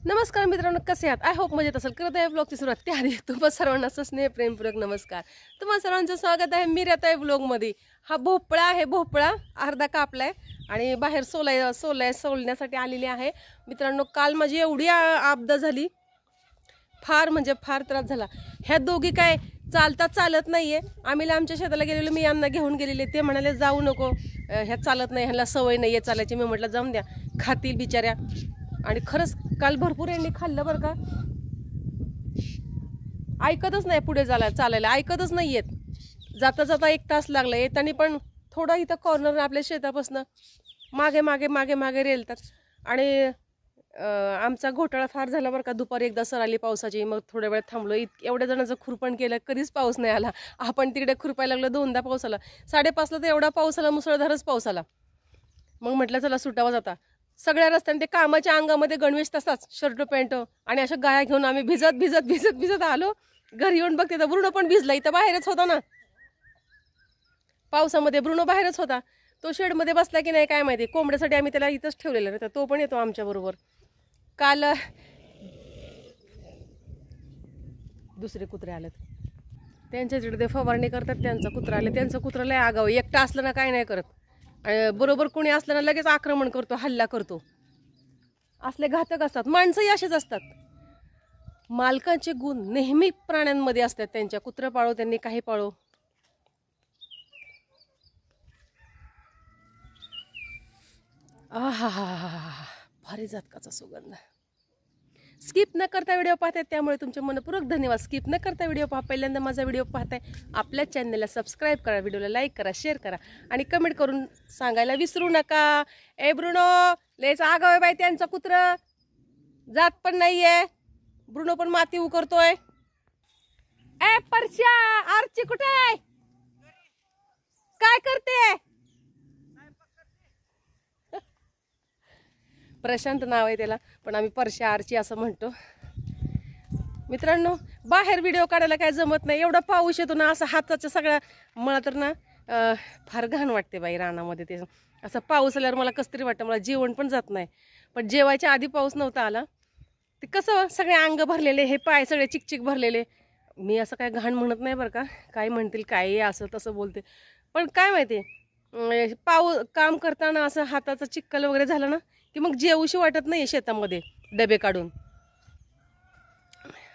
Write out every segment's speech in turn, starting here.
नमस्कार मित्रांनो, कसे आहात? आय होप मजेत असेल. करत आहे ब्लॉगची सुरुवात त्याआधी तुम्हा सर्वांना स्नेह प्रेमपूर्वक नमस्कार. तुम्हा सर्वांचं स्वागत आहे मिरत आहे ब्लॉगमध्ये. हा भोपळा आहे, भोपळा अर्धा कापलाय आणि बाहेर सोलण्यासाठी आलेली आहे. मित्रांनो, काल माझी एवढी आपदा झाली, फार म्हणजे फार त्रास झाला. ह्या दोघी काय चालत नाहीये. आम्ही आमच्या शेताला गेलेलो, मी यांना घेऊन गेलेले. ते म्हणाले जाऊ नको, ह्या चालत नाही, ह्यांना सवय नाहीये चालायची. मी म्हटलं जाऊन द्या, खातील बिचाऱ्या. आणि खरंच काल भरपूर यांनी खाल्लं बरं का. ऐकतच नाही, पुढे चालायला ऐकतच नाही येत. जाता जाता 1 तास लागला. येताना पण थोडं इथं कॉर्नर आपल्या शेतापासनं मागे मागे मागे मागे रेलतात. आणि आमचा घोटाळा फार झाला बरं का. दुपारी एकदा सर आली पावसाची, मग थोड्या वेळ थांबलो. एवढ्या जणांचं खुरपण केलं, कधीच पाऊस नाही आला. आपण तिकडे खुरपायला लागलो, 2दा पाऊस आला. 5:30ला तर एवढा पाऊस आला, मुसळधारच पाऊस आला. मग म्हटलं चला सुटावा जाता. सगळ्या रस्त्याने ते कामाच्या अंगामध्ये गणवेश तसाच, शर्ट पॅन्ट आणि अशा गाया घेऊन आम्ही भिजत भिजत भिजत भिजत आलो. घरी येऊन बघते तर ब्रुनो पण भिजला. इथं बाहेरच होता ना, पावसामध्ये ब्रुनो बाहेरच होता. तो शेडमध्ये बसला की नाही काय माहिती. कोंबड्यासाठी आम्ही त्याला इथंच ठेवलेलं नाही, तर तो पण येतो आमच्या बरोबर. काल दुसरे कुत्रे आलेत, त्यांच्या तिकडे ते फवारणी करतात. त्यांचा कुत्रा आले, त्यांचं कुत्रा लय आगाव. एकटा असलं ना काय नाही करत, बरोबर कोणी असलं ना लगेच आक्रमण करतो, हल्ला करतो. असले घातक असतात. माणसंही असेच असतात. मालकांचे गुण नेहमी प्राण्यांमध्ये असतात. त्यांच्या कुत्रं पाळो, त्यांनी काही पाळो. आहा, भारी जातकाचा सुगंध. स्किप न करता व्हिडिओ पाहताय त्यामुळे तुमचे मनपूर्वक धन्यवाद. स्किप न करता व्हिडिओ पहा. पहिल्यांदा माझा व्हिडिओ पाहताय, आपल्या चॅनलला सबस्क्राईब करा, व्हिडिओला लाईक करा, शेअर करा आणि कमेंट करून सांगायला विसरू नका. ए ब्रुनो, लेच आगाव आहे बाई त्यांचं कुत्र, जात पण नाहीये. ब्रुनो पण माती उकरतोय. ए परश्या, आरची कुठे आहे? काय करते? प्रशांत नाव आहे त्याला, पण आम्ही परश्या आरची असं म्हणतो. मित्रांनो, बाहेर व्हिडिओ काढायला काय जमत नाही. एवढा पाऊस येतो ना, असं हाताच्या सगळ्या. मला तर ना फार घाण वाटते बाई रानामध्ये. ते असं पाऊस आल्यावर मला कसं तरी वाटतं. मला जेवण पण जात नाही. पण जेवायच्या आधी पाऊस नव्हता आला. ते कसं सगळे अंग भरलेले, हे पाय सगळे चिकचिक भरलेले. मी असं काय घाण म्हणत नाही बरं का. काय म्हणतील, काय असं तसं बोलते. पण काय माहिती, काम करताना असं हाताचं चिक्कल वगैरे झालं ना की मग जेवूशी वाटत नाही शेतामध्ये डबे काढून.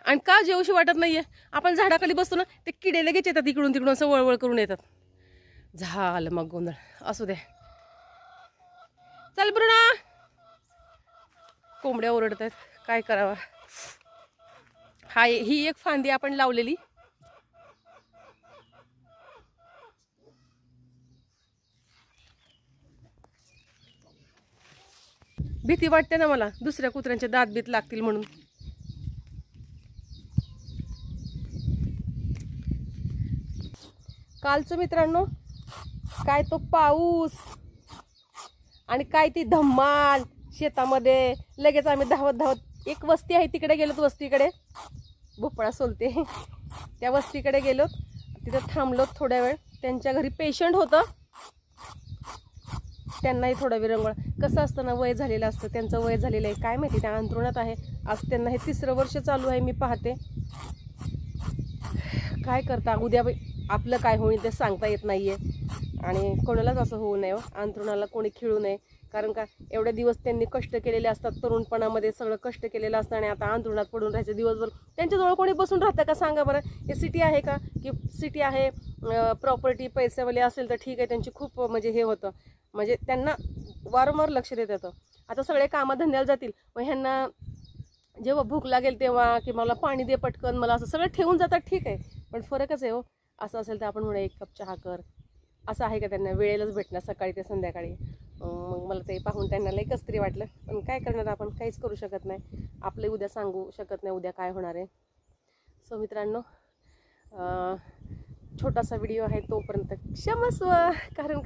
आणि का जेवूशी वाटत नाहीये, आपण झाडाखाली बसतो ना, ते किडे लगेच येतात इकडून तिकडून, असं वळवळ करून येतात. झालं मग गोंधळ. असू दे, चल ब्रुना. कोंबड्या ओरडत आहेत, काय करावा. ही एक फांदी आपण लावलेली. भीती वाटते ना मला, दुसऱ्या कुत्र्यांचे दात बीत लागतील म्हणून. कालचं मित्रांनो, काय तो पाऊस आणि काय ती धम्माल शेतामध्ये. लगेच आम्ही धावत धावत, एक वस्ती आहे तिकडे गेलोत. वस्तीकडे भोपळा सोलते, त्या वस्तीकडे गेलोत. तिथं थांबलोत थोड्या वेळ. त्यांच्या घरी पेशंट होतं, त्यांनाही थोडा विरंगुळा. कसं असतं ना, वय झालेलं असतं. त्यांचं वय झालेलं आहे, काय माहिती, त्या अंथरुणात आहे. आज त्यांना हे 3रं वर्ष चालू आहे. मी पाहते काय करता. उद्या आपलं काय होईल ते सांगता येत नाहीये. आणि कोणालाच असं होऊ नये, अंथरुणाला कोणी खिळू नये. कारण का, एवढे दिवस त्यांनी कष्ट केलेले असतात. तरुणपणामध्ये सगळं कष्ट केलेलं असतं आणि आता अंथरुणात पडून राहायचं दिवसभर. त्यांच्याजवळ कोणी बसून राहतं का सांगा बरं. हे सिटी आहे का, की सिटी आहे, प्रॉपर्टी पैसेवाले असेल तर ठीक आहे, त्यांची खूप म्हणजे हे होतं. म्हणजे त्यांना वारंवार लक्ष देत येतं. आता सगळे कामाधंद्याला जातील, मग ह्यांना जेव्हा भूक लागेल तेव्हा, की मला पाणी दे पटकन, मला असं सगळं ठेवून जातात. ठीक आहे, पण फरकच आहे हो. असं असेल तर आपण म्हणूया 1 कप चहा कर, असं आहे का त्यांना वेळेलाच भेटणार सकाळी ते संध्याकाळी. मग मला ते पाहून त्यांना लई कसं तरी वाटलं. पण काय करणार, आपण काहीच करू शकत नाही. आपले उद्या सांगू शकत नाही उद्या काय होणार आहे. सो मित्रांनो, छोटासा व्हिडिओ आहे, तोपर्यंत क्षमस्व. कारण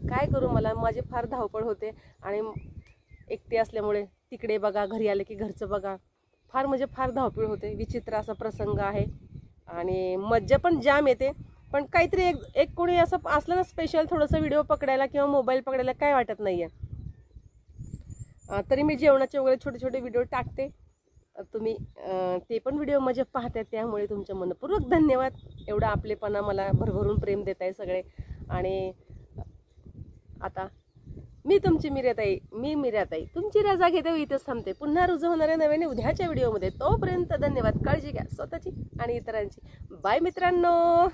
काय करू, माझी फार धावपळ होते आणि एकटे असल्यामुळे तिकडे बघा, घरी आले की घरचं बघा, फार म्हणजे फार धावपळ होते. विचित्र असा प्रसंग आहे आणि मज्जा पण जाम येते. पण काहीतरी एक कोणी असं असलं ना स्पेशल, थोडंसं व्हिडिओ पकडायला किंवा मोबाईल पकडायला काय वाटत नाही आहे. तरी मी जेवणाचे वगैरे छोटे छोटे व्हिडिओ टाकते. तुम्ही ते पण व्हिडिओ माझे पाहताय, त्यामुळे तुमच्या मनपूर्वक धन्यवाद. एवढा आपलेपणा मला भरभरून प्रेम देत आहे सगळे. आणि आता मी तुमची मीराताई तुमची रजा घेते, इथेच थांबते. पुन्हा रुजू होणाऱ्या नव्याने उद्याच्या व्हिडिओमध्ये. तोपर्यंत धन्यवाद. काळजी घ्या स्वतःची आणि इतरांची. बाय मित्रांनो.